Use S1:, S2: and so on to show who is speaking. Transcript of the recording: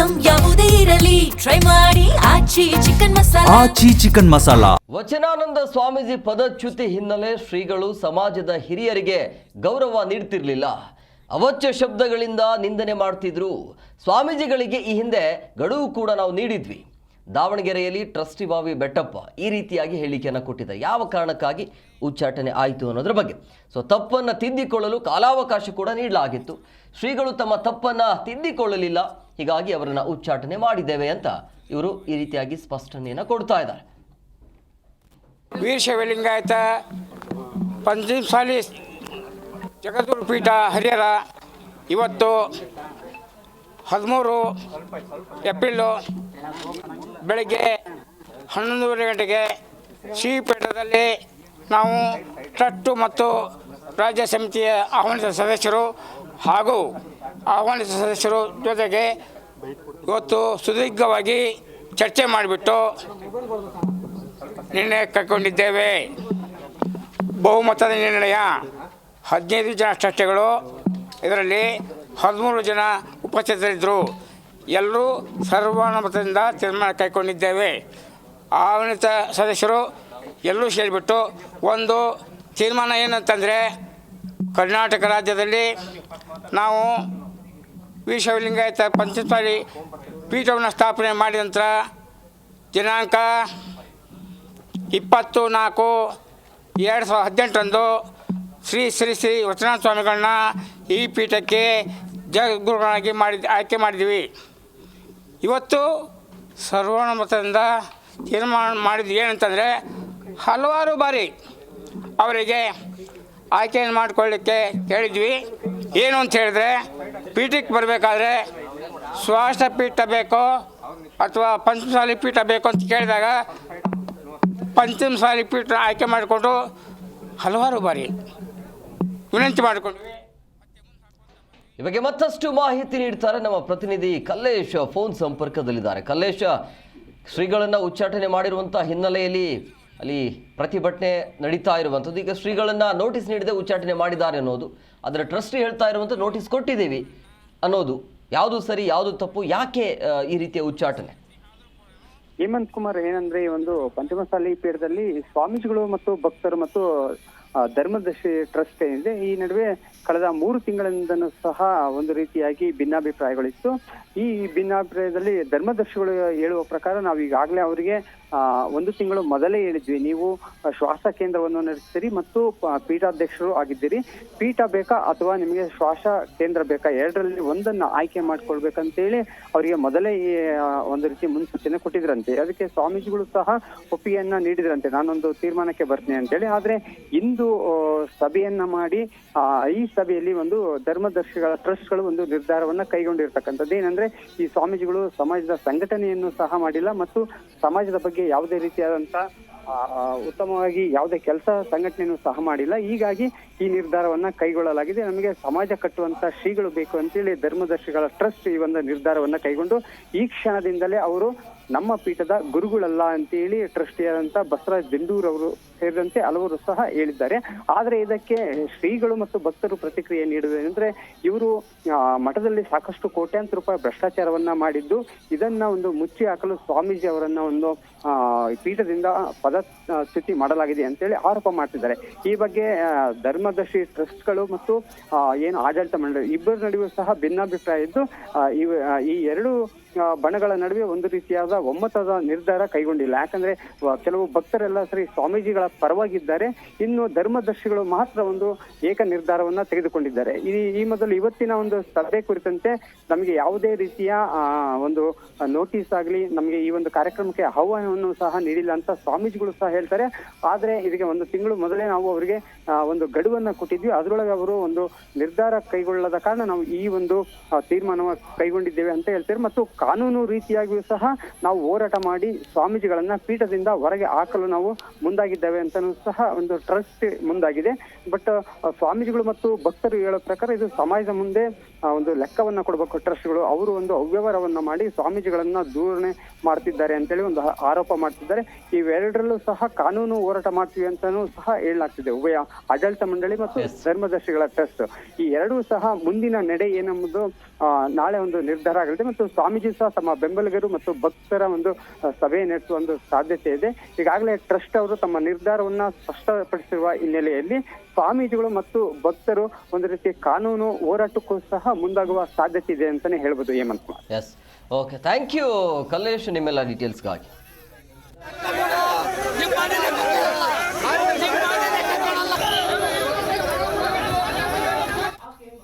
S1: Item ಯಾವುದೇ ಇರಲಿ try ಮಾಡಿ ಆಚಿ ಚಿಕನ್ ಮಸಾಲಾ.
S2: ವಚನಾನಂದ ಸ್ವಾಮೀಜಿ ಪದಚ್ಯುತಿ ಹಿನ್ನೆಲೆ ಶ್ರೀಗಳು ಸಮಾಜದ ಹಿರಿಯರಿಗೆ ಗೌರವ ನೀಡ್ತಿರ್ಲಿಲ್ಲ. ಅವಾಚ್ಯ ಶಬ್ದಗಳಿಂದ ನಿಂದನೆ ಮಾಡ್ತಿದ್ರು. ಸ್ವಾಮೀಜಿಗಳಿಗೆ ಈ ಹಿಂದೆ ಗಡುವು ಕೂಡ ನಾವು ನೀಡಿದ್ವಿ. ದಾವಣಗೆರೆಯಲ್ಲಿ ಟ್ರಸ್ಟಿ ಬಾವಿ ಬೆಟ್ಟಪ್ಪ ಈ ರೀತಿಯಾಗಿ ಹೇಳಿಕೆಯನ್ನು ಕೊಟ್ಟಿದ್ದಾರೆ. ಯಾವ ಕಾರಣಕ್ಕಾಗಿ ಉಚ್ಚಾಟನೆ ಆಯಿತು ಅನ್ನೋದ್ರ ಬಗ್ಗೆ. ತಪ್ಪನ್ನು ತಿದ್ದಿಕೊಳ್ಳಲು ಕಾಲಾವಕಾಶ ಕೂಡ ನೀಡಲಾಗಿತ್ತು. ಶ್ರೀಗಳು ತಮ್ಮ ತಪ್ಪನ್ನು ತಿದ್ದಿಕೊಳ್ಳಲಿಲ್ಲ, ಹೀಗಾಗಿ ಅವರನ್ನು ಉಚ್ಚಾಟನೆ ಮಾಡಿದ್ದೇವೆ ಅಂತ ಇವರು ಈ ರೀತಿಯಾಗಿ ಸ್ಪಷ್ಟನೆಯನ್ನು ಕೊಡ್ತಾ ಇದ್ದಾರೆ.
S3: ವೀರಶೈವಲಿಂಗಾಯತ ಪಂಚಮಸಾಲಿ ಜಗದ್ಗುರು ಪೀಠ ಹರಿಹರ ಇವತ್ತು 13 ಏಪ್ರಿಲು ಬೆಳಗ್ಗೆ 11:30 ಗಂಟೆಗೆ ಶ್ರೀಪೀಠದಲ್ಲಿ ನಾವು ಟ್ರಸ್ಟ್ ಮತ್ತು ರಾಜ್ಯ ಸಮಿತಿಯ ಆಹ್ವಾನಿತ ಸದಸ್ಯರು ಹಾಗೂ ಆಹ್ವಾನಿತ ಸದಸ್ಯರು ಜೊತೆಗೆ ಇವತ್ತು ಸುದೀರ್ಘವಾಗಿ ಚರ್ಚೆ ಮಾಡಿಬಿಟ್ಟು ನಿರ್ಣಯ ಕೈಗೊಂಡಿದ್ದೇವೆ. ಬಹುಮತದ ನಿರ್ಣಯ 15 ಜನ ಟ್ರಸ್ಟಿಗಳು, ಇದರಲ್ಲಿ 13 ಜನ ಉಪಸ್ಥಿತರಿದ್ದರು. ಎಲ್ಲರೂ ಸರ್ವಾನುಮತದಿಂದ ತೀರ್ಮಾನ ಕೈಗೊಂಡಿದ್ದೇವೆ. ಆಹ್ವಾನಿತ ಸದಸ್ಯರು ಎಲ್ಲರೂ ಸೇರಿಬಿಟ್ಟು ಒಂದು ತೀರ್ಮಾನ ಏನಂತಂದರೆ, ಕರ್ನಾಟಕ ರಾಜ್ಯದಲ್ಲಿ ನಾವು ವೀರಶೈವಲಿಂಗಾಯತ ಪಂಚಮಸಾಲಿ ಪೀಠವನ್ನು ಸ್ಥಾಪನೆ ಮಾಡಿದ ನಂತರ ದಿನಾಂಕ 20/4/2018 ಶ್ರೀ ವಚನಾನಂದ ಸ್ವಾಮಿಗಳನ್ನ ಈ ಪೀಠಕ್ಕೆ ಜಗದ್ಗುರುಗಳಾಗಿ ಆಯ್ಕೆ ಮಾಡಿದ್ವಿ. ಇವತ್ತು ಸರ್ವಾನುಮತದಿಂದ ತೀರ್ಮಾನ ಮಾಡಿದ್ವಿ. ಏನಂತಂದರೆ, ಹಲವಾರು ಬಾರಿ ಅವರಿಗೆ ಆಯ್ಕೆಯನ್ನು ಮಾಡಿಕೊಳ್ಳಿಕ್ಕೆ ಹೇಳಿದ್ವಿ. ಏನು ಅಂತ ಹೇಳಿದ್ರೆ, ಪೀಠಕ್ಕೆ ಬರಬೇಕಾದ್ರೆ ಸ್ವಾಷ್ಟ ಪೀಠ ಬೇಕೋ ಅಥವಾ ಪಂಚಮಸಾಲಿ ಪೀಠ ಬೇಕು ಅಂತ ಕೇಳಿದಾಗ ಪಂಚಮಸಾಲಿ ಪೀಠ ಆಯ್ಕೆ ಮಾಡಿಕೊಂಡು ಹಲವಾರು ಬಾರಿ ವಿನಂತಿ ಮಾಡಿಕೊಂಡ್ವಿ.
S2: ಈ ಬಗ್ಗೆ ಮತ್ತಷ್ಟು ಮಾಹಿತಿ ನೀಡ್ತಾರೆ ನಮ್ಮ ಪ್ರತಿನಿಧಿ ಕಲ್ಲೇಶ್ ಫೋನ್ ಸಂಪರ್ಕದಲ್ಲಿದ್ದಾರೆ. ಕಲ್ಲೇಶ್, ಶ್ರೀಗಳನ್ನು ಉಚ್ಚಾಟನೆ ಮಾಡಿರುವಂಥ ಹಿನ್ನೆಲೆಯಲ್ಲಿ ಅಲ್ಲಿ ಪ್ರತಿಭಟನೆ ನಡೀತಾ ಇರುವಂಥದ್ದು. ಈಗ ಶ್ರೀಗಳನ್ನು ನೋಟಿಸ್ ನೀಡದೆ ಉಚ್ಚಾಟನೆ ಮಾಡಿದ್ದಾರೆ ಅನ್ನೋದು, ಅದರ ಟ್ರಸ್ಟಿ ಹೇಳ್ತಾ ಇರುವಂಥ ನೋಟಿಸ್ ಕೊಟ್ಟಿದ್ದೀವಿ ಅನ್ನೋದು, ಯಾವುದು ಸರಿ ಯಾವುದು ತಪ್ಪು, ಯಾಕೆ ಈ ರೀತಿಯ ಉಚ್ಚಾಟನೆ?
S4: ಹೇಮಂತ್ ಕುಮಾರ್, ಏನಂದ್ರೆ ಈ ಒಂದು ಪಂಚಮಸಾಲಿ ಪೀಠದಲ್ಲಿ ಸ್ವಾಮೀಜಿಗಳು ಮತ್ತು ಭಕ್ತರು ಮತ್ತು ಧರ್ಮದರ್ಶಿ ಟ್ರಸ್ಟ್ ಏನಿದೆ, ಈ ನಡುವೆ ಕಳೆದ 3 ತಿಂಗಳಿಂದನೂ ಸಹ ಒಂದು ರೀತಿಯಾಗಿ ಭಿನ್ನಾಭಿಪ್ರಾಯಗಳಿತ್ತು. ಈ ಭಿನ್ನಾಭಿಪ್ರಾಯದಲ್ಲಿ ಧರ್ಮದರ್ಶಿಗಳು ಹೇಳುವ ಪ್ರಕಾರ ನಾವು ಈಗಾಗಲೇ ಅವರಿಗೆ 1 ತಿಂಗಳು ಮೊದಲೇ ಹೇಳಿದ್ವಿ, ನೀವು ಶ್ವಾಸ ಕೇಂದ್ರವನ್ನು ನಡೆಸ್ತೀರಿ ಮತ್ತು ಪೀಠಾಧ್ಯಕ್ಷರು ಆಗಿದ್ದೀರಿ, ಪೀಠ ಬೇಕಾ ಅಥವಾ ನಿಮಗೆ ಶ್ವಾಸ ಕೇಂದ್ರ ಬೇಕಾ, ಎರಡರಲ್ಲಿ ಒಂದನ್ನು ಆಯ್ಕೆ ಮಾಡ್ಕೊಳ್ಬೇಕಂತೇಳಿ ಅವರಿಗೆ ಮೊದಲೇ ಒಂದು ರೀತಿ ಮುನ್ಸೂಚನೆ ಕೊಟ್ಟಿದ್ರಂತೆ. ಅದಕ್ಕೆ ಸ್ವಾಮೀಜಿಗಳು ಸಹ ಒಪ್ಪಿಗೆಯನ್ನ ನೀಡಿದ್ರಂತೆ, ನಾನೊಂದು ತೀರ್ಮಾನಕ್ಕೆ ಬರ್ತೀನಿ ಅಂತೇಳಿ. ಆದ್ರೆ ಇಂದು ಸಭೆಯನ್ನ ಮಾಡಿ ಈ ಸಭೆಯಲ್ಲಿ ಒಂದು ಧರ್ಮದರ್ಶಿಗಳ ಟ್ರಸ್ಟ್ಗಳು ಒಂದು ನಿರ್ಧಾರವನ್ನ ಕೈಗೊಂಡಿರ್ತಕ್ಕಂಥದ್ದು. ಏನಂದ್ರೆ, ಈ ಸ್ವಾಮೀಜಿಗಳು ಸಮಾಜದ ಸಂಘಟನೆಯನ್ನು ಸಹ ಮಾಡಿಲ್ಲ ಮತ್ತು ಸಮಾಜದ ಬಗ್ಗೆ ಯಾವುದೇ ರೀತಿಯಾದಂತ ಉತ್ತಮವಾಗಿ ಯಾವುದೇ ಕೆಲಸ ಸಂಘಟನೆಯನ್ನು ಸಹ ಮಾಡಿಲ್ಲ. ಹೀಗಾಗಿ ಈ ನಿರ್ಧಾರವನ್ನ ಕೈಗೊಳ್ಳಲಾಗಿದೆ. ನಮಗೆ ಸಮಾಜ ಕಟ್ಟುವಂತ ಶ್ರೀಗಳು ಬೇಕು ಅಂತೇಳಿ ಧರ್ಮದರ್ಶಿಗಳ ಟ್ರಸ್ಟ್ ಈ ಒಂದು ನಿರ್ಧಾರವನ್ನ ಕೈಗೊಂಡು ಈ ಕ್ಷಣದಿಂದಲೇ ಅವರು ನಮ್ಮ ಪೀಠದ ಗುರುಗಳಲ್ಲ ಅಂತೇಳಿ ಟ್ರಸ್ಟಿಯಾದಂತ ಬಸವರಾಜ್ ದಿಂಡೂರ್ ಅವರು ಸೇರಿದಂತೆ ಹಲವರು ಸಹ ಹೇಳಿದ್ದಾರೆ. ಆದ್ರೆ ಇದಕ್ಕೆ ಶ್ರೀಗಳು ಮತ್ತು ಭಕ್ತರು ಪ್ರತಿಕ್ರಿಯೆ ನೀಡುವುದೇನೆಂದ್ರೆ, ಇವರು ಮಠದಲ್ಲಿ ಸಾಕಷ್ಟು ಕೋಟ್ಯಾಂತರ ರೂಪಾಯಿ ಭ್ರಷ್ಟಾಚಾರವನ್ನ ಮಾಡಿದ್ದು, ಇದನ್ನ ಒಂದು ಮುಚ್ಚಿ ಹಾಕಲು ಸ್ವಾಮೀಜಿ ಅವರನ್ನ ಒಂದು ಪೀಠದಿಂದ ಪದಚ್ಯುತಿ ಮಾಡಲಾಗಿದೆ ಅಂತೇಳಿ ಆರೋಪ ಮಾಡ್ತಿದ್ದಾರೆ. ಈ ಬಗ್ಗೆ ಧರ್ಮದರ್ಶಿ ಟ್ರಸ್ಟ್ಗಳು ಮತ್ತು ಏನು ಆಡಳಿತ ಮಂಡಳಿ ಇಬ್ಬರ ನಡುವೆ ಸಹ ಭಿನ್ನಾಭಿಪ್ರಾಯ ಇದ್ದು, ಈ ಎರಡು ಬಣಗಳ ನಡುವೆ ಒಂದು ರೀತಿಯಾದ ಒಮ್ಮತದ ನಿರ್ಧಾರ ಕೈಗೊಂಡಿಲ್ಲ. ಯಾಕಂದ್ರೆ ಕೆಲವು ಭಕ್ತರೆಲ್ಲ ಸರಿ ಸ್ವಾಮೀಜಿಗಳ ಪರವಾಗಿದ್ದಾರೆ, ಇನ್ನು ಧರ್ಮದರ್ಶಿಗಳು ಮಾತ್ರ ಒಂದು ಏಕ ನಿರ್ಧಾರವನ್ನ ತೆಗೆದುಕೊಂಡಿದ್ದಾರೆ. ಈ ಮೊದಲು ಇವತ್ತಿನ ಒಂದು ಸಭೆ ಕುರಿತಂತೆ ನಮಗೆ ಯಾವುದೇ ರೀತಿಯ ಒಂದು ನೋಟಿಸ್ ಆಗಲಿ, ನಮಗೆ ಈ ಒಂದು ಕಾರ್ಯಕ್ರಮಕ್ಕೆ ಆಹ್ವಾನವನ್ನು ಸಹ ನೀಡಿಲ್ಲ ಅಂತ ಸ್ವಾಮೀಜಿಗಳು ಸಹ ಹೇಳ್ತಾರೆ. ಆದ್ರೆ ಇದಕ್ಕೆ 1 ತಿಂಗಳು ಮೊದಲೇ ನಾವು ಅವರಿಗೆ ಒಂದು ಗಡುವನ್ನ ಕೊಟ್ಟಿದ್ವಿ, ಅದರೊಳಗೆ ಅವರು ಒಂದು ನಿರ್ಧಾರ ಕೈಗೊಳ್ಳದ ಕಾರಣ ನಾವು ಈ ಒಂದು ತೀರ್ಮಾನವನ್ನು ಕೈಗೊಂಡಿದ್ದೇವೆ ಅಂತ ಹೇಳ್ತಾರೆ. ಮತ್ತು ಕಾನೂನು ರೀತಿಯಾಗಿಯೂ ಸಹ ನಾವು ಹೋರಾಟ ಮಾಡಿ ಸ್ವಾಮೀಜಿಗಳನ್ನ ಪೀಠದಿಂದ ಹೊರಗೆ ಹಾಕಲು ನಾವು ಮುಂದಾಗಿದ್ದೇವೆ ಅಂತಲೂ ಸಹ ಒಂದು ಟ್ರಸ್ಟ್ ಮುಂದಾಗಿದೆ. ಬಟ್ ಸ್ವಾಮೀಜಿಗಳು ಮತ್ತು ಭಕ್ತರು ಹೇಳೋ ಪ್ರಕಾರ ಇದು ಸಮಾಜದ ಮುಂದೆ ಒಂದು ಲೆಕ್ಕವನ್ನ ಕೊಡಬೇಕು ಟ್ರಸ್ಟ್ಗಳು. ಅವರು ಒಂದು ಅವ್ಯವಹಾರವನ್ನ ಮಾಡಿ ಸ್ವಾಮೀಜಿಗಳನ್ನ ದೂರಣೆ ಮಾಡ್ತಿದ್ದಾರೆ ಅಂತೇಳಿ ಒಂದು ಆರೋಪ ಮಾಡ್ತಿದ್ದಾರೆ. ಇವೆರಡರಲ್ಲೂ ಸಹ ಕಾನೂನು ಹೋರಾಟ ಮಾಡ್ತೀವಿ ಅಂತಾನೂ ಸಹ ಹೇಳಲಾಗ್ತಿದೆ. ಉಭಯ ಆಡಳಿತ ಮಂಡಳಿ ಮತ್ತು ಧರ್ಮದರ್ಶಿಗಳ ಟ್ರಸ್ಟ್ ಈ ಎರಡೂ ಸಹ ಮುಂದಿನ ನಡೆ ಏನೆಂಬುದು ನಾಳೆ ಒಂದು ನಿರ್ಧಾರ ಆಗಲಿದೆ. ಮತ್ತು ಸ್ವಾಮೀಜಿ ಸಹ ತಮ್ಮ ಬೆಂಬಲಿಗರು ಮತ್ತು ಭಕ್ತರ ಒಂದು ಸಭೆ ನಡೆಸುವ ಒಂದು ಸಾಧ್ಯತೆ ಇದೆ. ಈಗಾಗಲೇ ಟ್ರಸ್ಟ್ ಅವರು ತಮ್ಮ ನಿರ್ಧಾರವನ್ನ ಸ್ಪಷ್ಟಪಡಿಸಿರುವ ಹಿನ್ನೆಲೆಯಲ್ಲಿ ಸ್ವಾಮೀಜಿಗಳು ಮತ್ತು ಭಕ್ತರು ಒಂದು ರೀತಿ ಕಾನೂನು ಹೋರಾಟಕ್ಕೂ ಸಹ ಮುಂದಾಗುವ ಸಾಧ್ಯತೆ ಇದೆ ಅಂತಾನೆ ಹೇಳ್ಬೋದು Hemanth Kumar.
S2: Yes, okay, thank you Kallesh ನಿಮ್ಮೆಲ್ಲ ಡೀಟೇಲ್ಸ್ಗಾಗಿ.